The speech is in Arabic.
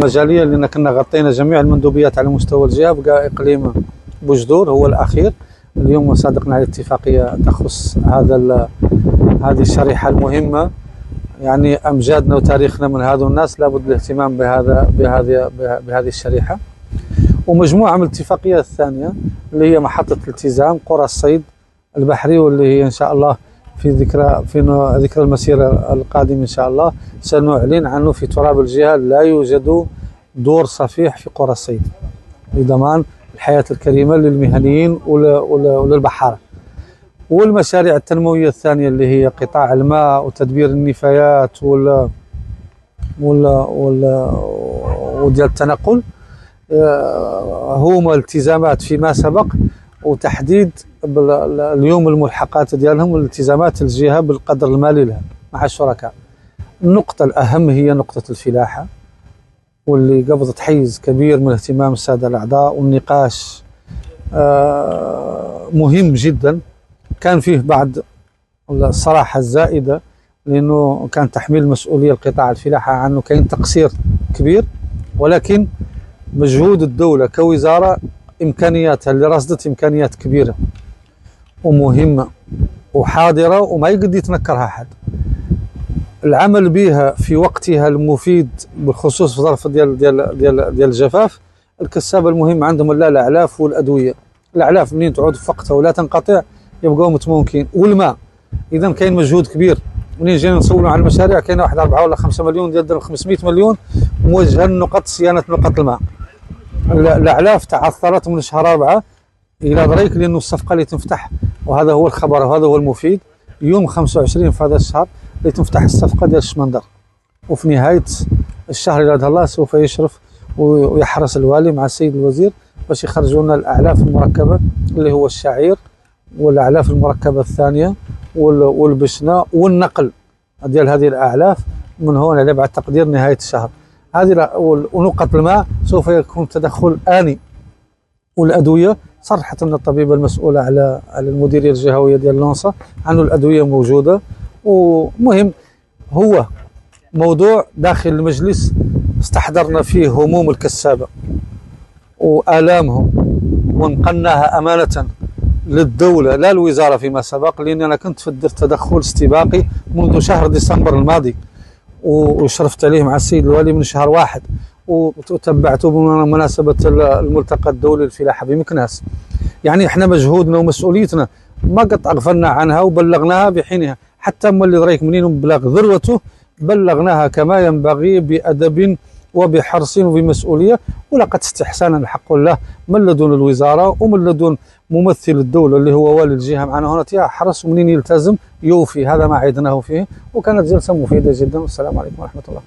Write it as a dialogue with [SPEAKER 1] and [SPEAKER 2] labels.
[SPEAKER 1] مجالية لأن كنا غطينا جميع المندوبيات على مستوى الجهة، بقى إقليم بوجدور هو الأخير. اليوم صادقنا على اتفاقية تخص هذه الشريحة المهمة، يعني أمجادنا وتاريخنا من هذا الناس لابد الاهتمام بهذه الشريحة. ومجموعة من الاتفاقيات الثانية اللي هي محطة التزام قرى الصيد البحري، واللي هي إن شاء الله في ذكرى المسيرة القادمة إن شاء الله سنعلن عنه في تراب الجهة. لا يوجد دور صفيح في قرى الصيد لضمان الحياة الكريمة للمهنيين وللبحارة. والمشاريع التنموية الثانية اللي هي قطاع الماء وتدبير النفايات وديال التنقل، هما التزامات فيما سبق، وتحديد اليوم الملحقات ديالهم والالتزامات الجهة بالقدر المالي لها مع الشركاء. النقطة الأهم هي نقطة الفلاحة، واللي قبضت حيز كبير من اهتمام السادة الأعضاء، والنقاش مهم جدا. كان فيه بعض الصراحة الزائدة، لأنه كان تحميل مسؤولية القطاع الفلاحة عنه كاين تقصير كبير، ولكن مجهود الدولة كوزارة إمكانياتها اللي رصدت إمكانيات كبيرة ومهمة وحاضرة وما يقدر يتنكرها أحد. العمل بها في وقتها المفيد بالخصوص في ظرف ديال الجفاف. الكسابة المهم عندهم لا الأعلاف والأدوية. الأعلاف منين تعود في وقتها ولا تنقطع يبقوا متموكين، والماء إذا كاين مجهود كبير. منين جينا نصولوا على المشاريع كاين واحد 4 ولا 5 مليون ديال 500 مليون موجهة لنقط صيانة نقط الماء. الأعلاف تعثرت من شهر 4 إلى دريك، لأنه الصفقة اللي تنفتح، وهذا هو الخبر وهذا هو المفيد، يوم 25 في هذا الشهر اللي تنفتح الصفقة ديال الشمندر، وفي نهاية الشهر إلى الله سوف يشرف ويحرص الوالي مع السيد الوزير باش يخرجوا لنا الأعلاف المركبة اللي هو الشعير، والأعلاف المركبة الثانية والبشنة، والنقل ديال هذه الأعلاف من هون على بعد تقدير نهاية الشهر. هذه ونقط الماء سوف يكون تدخل آني. والأدوية صرحة من الطبيبة المسؤولة على المديرية الجهوية ديال لونسا عنه الأدوية موجودة. ومهم هو موضوع داخل المجلس استحضرنا فيه هموم الكسابة وآلامهم، ونقلناها أمانة للدولة لا الوزارة فيما سبق، لأن أنا كنت في تدخل استباقي منذ شهر ديسمبر الماضي، وشرفت عليه مع السيد الوالي من شهر 1، وتبعته بمناسبة الملتقى الدولي للفلاحة بمكناس. يعني احنا مجهودنا ومسؤوليتنا ما قد أغفلنا عنها وبلغناها بحينها، حتى مولي دريك منين بلغ ذروته بلغناها كما ينبغي بأدب وبحرص وبمسؤولية، ولقد استحسانا الحق لله من لدن الوزارة ومن لدن ممثل الدولة اللي هو والي الجهة معنا هنا حرص منين يلتزم يوفي. هذا ما عيدناه فيه، وكانت جلسة مفيدة جدا. والسلام عليكم ورحمة الله.